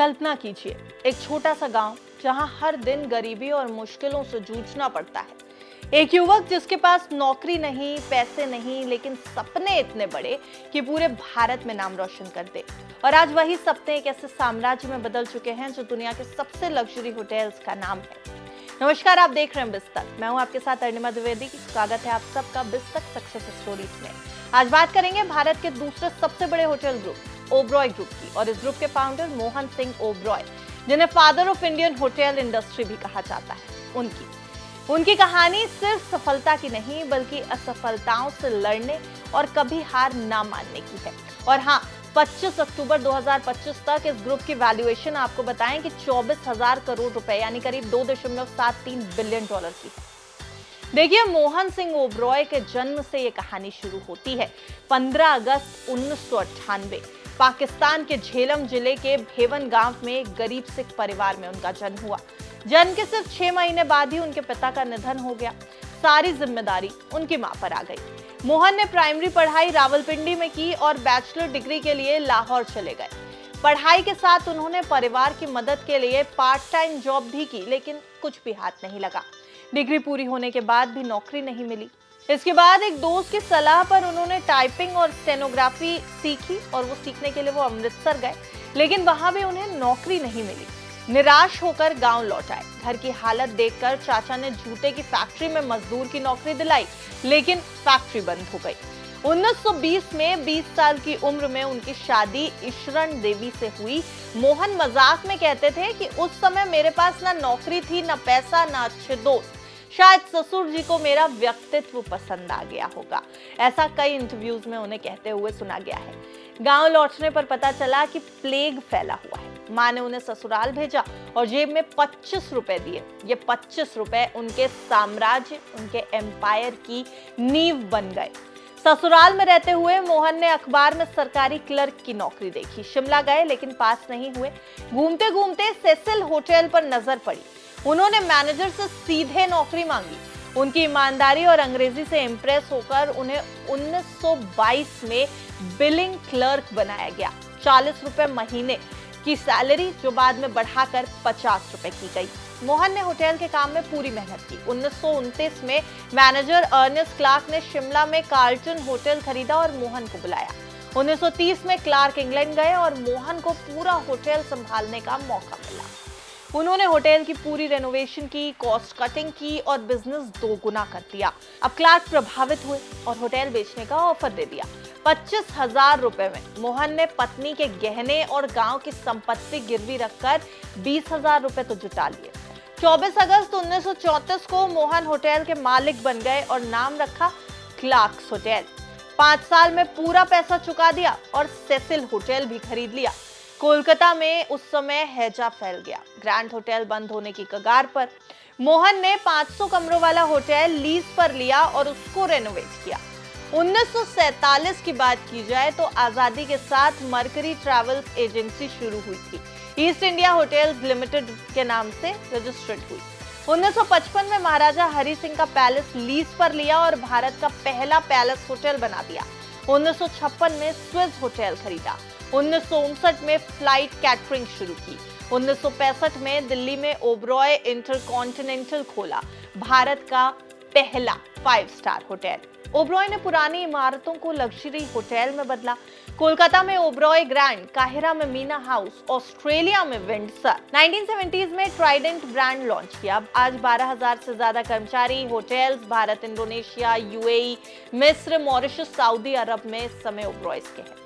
कल्पना कीजिए, एक छोटा सा गांव जहां हर दिन गरीबी और मुश्किलों से जूझना पड़ता है। एक युवक जिसके पास नौकरी नहीं, पैसे नहीं, लेकिन सपने इतने बड़े कि पूरे भारत में नाम रोशन कर दे। और आज वही सपने एक ऐसे साम्राज्य में बदल चुके हैं जो दुनिया के सबसे लग्जरी होटल्स का नाम है। नमस्कार, आप देख रहे हैं बिस्तक। मैं हूं आपके साथ अरुणिमा द्विवेदी। स्वागत है आप सबका बिस्तक सक्सेस स्टोरीज में। आज बात करेंगे भारत के दूसरे सबसे बड़े होटल ग्रुप ओबरॉय ग्रुप की, और इस ग्रुप के फाउंडर मोहन सिंह ओबरॉय, जिन्हें father of Indian hotel industry भी कहा जाता है, उनकी कहानी सिर्फ सफलता की नहीं बल्कि असफलताओं से लड़ने और कभी हार ना मानने की है। और हाँ, 25 अक्टूबर 2025 तक इस ग्रुप की वैल्यूएशन आपको बताएं कि 24,000 करोड़ रुपए यानी करीब $2.73 बिलियन की है। देखिए, मोहन सिंह ओबरॉय के जन्म से ये कहानी शुरू होती है। 15 अगस्त 1998 पाकिस्तान के झेलम जिले के भेवन गांव में एक गरीब सिख परिवार में उनका जन्म हुआ। जन्म के सिर्फ 6 महीने बाद ही उनके पिता का निधन हो गया। सारी जिम्मेदारी उनकी मां पर आ गई। मोहन ने प्राइमरी पढ़ाई रावलपिंडी में की और बैचलर डिग्री के लिए लाहौर चले गए। पढ़ाई के साथ उन्होंने परिवार की मदद के लिए पार्ट टाइम जॉब भी की, लेकिन कुछ भी हाथ नहीं लगा। डिग्री पूरी होने के बाद भी नौकरी नहीं मिली। इसके बाद एक दोस्त की सलाह पर उन्होंने टाइपिंग और स्टेनोग्राफी सीखी और वो सीखने के लिए वो अमृतसर गए, लेकिन वहां भी उन्हें नौकरी नहीं मिली। निराश होकर गांव लौट आए। घर की हालत देखकर चाचा ने जूते की फैक्ट्री में मजदूर की नौकरी दिलाई, लेकिन फैक्ट्री बंद हो गई। 1920 में 20 साल की उम्र में उनकी शादी ईशरण देवी से हुई। मोहन मजाक में कहते थे कि उस समय मेरे पास ना नौकरी थी, ना पैसा, ना अच्छे दोस्त। शायद ससुर जी को मेरा व्यक्तित्व पसंद आ गया होगा, ऐसा कई इंटरव्यूज में उन्हें कहते हुए सुना गया है। गांव लौटने पर पता चला कि प्लेग फैला हुआ है। मां ने उन्हें ससुराल भेजा और जेब में 25 रुपए दिए। ये 25 रुपए उनके साम्राज्य, उनके एम्पायर की नींव बन गए। ससुराल में रहते हुए मोहन ने अखबार में सरकारी क्लर्क की नौकरी देखी। शिमला गए, लेकिन पास नहीं हुए। घूमते घूमते सेसिल होटल पर नजर पड़ी। उन्होंने मैनेजर से सीधे नौकरी मांगी। उनकी ईमानदारी और अंग्रेजी से इंप्रेस होकर उन्हें 1922 में बिलिंग क्लर्क बनाया गया। 40 रुपए महीने की सैलरी, जो बाद में बढ़ाकर 50 रुपए की गई। मोहन ने होटल के काम में पूरी मेहनत की। 1929 में मैनेजर अर्नेस्ट क्लार्क ने शिमला में कार्लटन होटल खरीदा और मोहन को बुलाया। 1930 में क्लार्क इंग्लैंड गए और मोहन को पूरा होटल संभालने का मौका मिला। उन्होंने होटल की पूरी रेनोवेशन की, कॉस्ट कटिंग की और बिजनेस दोगुना कर दिया। अब क्लार्क प्रभावित हुए और होटल बेचने का ऑफर दे दिया। 25,000 रुपए में मोहन ने पत्नी के गहने और गांव की संपत्ति गिरवी रखकर 20,000 रुपए तो जुटा लिए। 24 अगस्त 1934 को मोहन होटल के मालिक बन गए और नाम रखा क्लार्क्स होटल। 5 साल में पूरा पैसा चुका दिया और सेसिल होटल भी खरीद लिया। कोलकाता में उस समय हैजा फैल गया। ग्रैंड होटल बंद होने की कगार पर। मोहन ने 500 कमरों वाला होटल लीज पर लिया और उसको रेनोवेट किया। 1947 की बात की जाए तो आजादी के साथ मर्करी ट्रैवल्स एजेंसी शुरू हुई थी। ईस्ट इंडिया होटल्स लिमिटेड के नाम से रजिस्टर्ड हुई। 1955 में महाराजा हरि सिंह का पैलेस लीज पर लिया और भारत का पहला पैलेस होटल बना दिया। 1956 में स्विस होटल खरीदा। 1959 में फ्लाइट कैटरिंग शुरू की। 1965 में दिल्ली में ओबरॉय इंटरकॉन्टिनेंटल खोला, भारत का पहला 5 स्टार होटल। ओबरॉय ने पुरानी इमारतों को लग्जरी होटल में बदला। कोलकाता में ओबरॉय ग्रैंड, काहिरा में मीना हाउस, ऑस्ट्रेलिया में विंडसर। 1970s में ट्राइडेंट ब्रांड लॉन्च किया। आज 12,000 से ज्यादा कर्मचारी। होटल्स भारत, इंडोनेशिया, यूएई, मिस्र, मॉरिशस, सऊदी अरब में इस समय ओबरॉयज के हैं।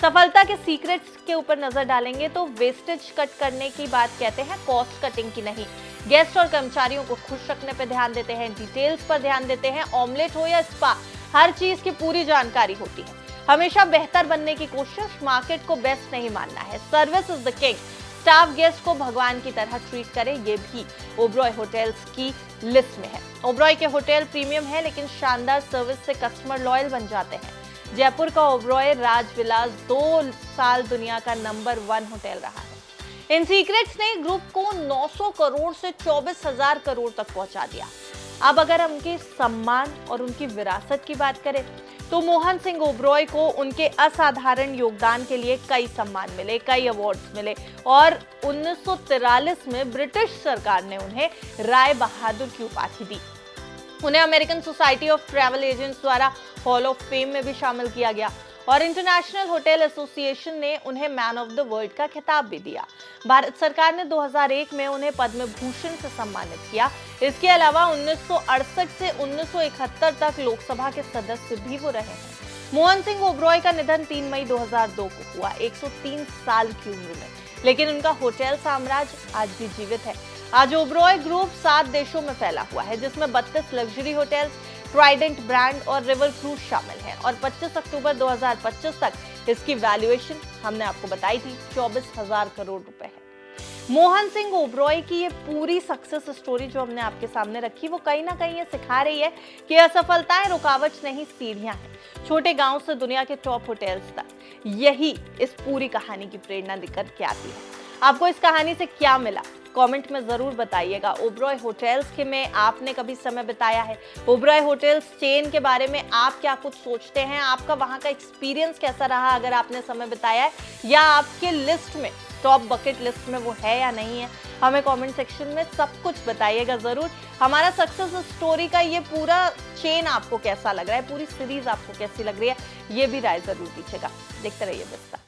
सफलता के सीक्रेट्स के ऊपर नजर डालेंगे तो वेस्टेज कट करने की बात कहते हैं, कॉस्ट कटिंग की नहीं। गेस्ट और कर्मचारियों को खुश रखने पर ध्यान देते हैं, डिटेल्स पर ध्यान देते हैं। ऑमलेट हो या स्पा, हर चीज की पूरी जानकारी होती है। हमेशा बेहतर बनने की कोशिश, मार्केट को बेस्ट नहीं मानना है। Service is the king. Staff guest को भगवान की तरह ट्रीट करे, ये भी ओबरॉय होटल्स की लिस्ट में है। ओबरॉय के होटल प्रीमियम है, लेकिन शानदार सर्विस से कस्टमर लॉयल बन जाते हैं। जयपुर का ओबरॉय राजविलास 2 साल दुनिया का नंबर 1 होटल रहा है। इन सीक्रेट्स ने ग्रुप को 900 करोड़ से 24,000 करोड़ तक पहुंचा दिया। अब अगर हम उनके सम्मान और उनकी विरासत की बात करें तो मोहन सिंह ओबरॉय को उनके असाधारण योगदान के लिए कई सम्मान मिले, कई अवार्ड्स मिले और 1943 में ब्रिटिश सरकार ने उन्हें राय बहादुर की उपाधि दी। उन्हें American society of travel agents द्वारा हॉल ऑफ फेम में भी शामिल किया गया और इंटरनेशनल होटल एसोसिएशन ने उन्हें मैन ऑफ द वर्ल्ड का खिताब भी दिया। भारत सरकार ने 2001 में उन्हें पद्म भूषण से सम्मानित किया। इसके अलावा 1968 से 1971 तक लोकसभा के सदस्य भी वो रहे हैं। मोहन सिंह ओबरॉय का निधन 3 मई 2002 को हुआ, 103 साल की उम्र में, लेकिन उनका होटल साम्राज्य आज भी जीवित है। आज ओबरॉय ग्रुप 7 देशों में फैला हुआ है, जिसमें 32 लग्जरी होटल्स, ट्राइडेंट ब्रांड और रिवर क्रूज शामिल हैं और 25 अक्टूबर 2025 तक इसकी वैल्यूएशन हमने आपको बताई थी 24,000 करोड़ रुपए है। मोहन सिंह ओबरॉय की ये पूरी सक्सेस स्टोरी जो हमने आपके सामने रखी, वो कहीं ना कहीं ये सिखा रही है कि असफलताएं रुकावट नहीं, सीढ़ियां हैं। छोटे गांव से दुनिया के टॉप होटल्स तक, यही इस पूरी कहानी की प्रेरणा दिक्कत के आती है। आपको इस कहानी से क्या मिला, कमेंट में जरूर बताइएगा। ओबरॉय होटल्स के में आपने कभी समय बिताया है? ओबरॉय होटल्स चेन के बारे में आप क्या कुछ सोचते हैं? आपका वहां का एक्सपीरियंस कैसा रहा अगर आपने समय बिताया है, या आपके लिस्ट में, टॉप बकेट लिस्ट में वो है या नहीं है? हमें कमेंट सेक्शन में सब कुछ बताइएगा जरूर। हमारा सक्सेस स्टोरी का ये पूरा चेन आपको कैसा लग रहा है, पूरी सीरीज आपको कैसी लग रही है, ये भी राय जरूर दीजिएगा। देखते रहिए विस्तार।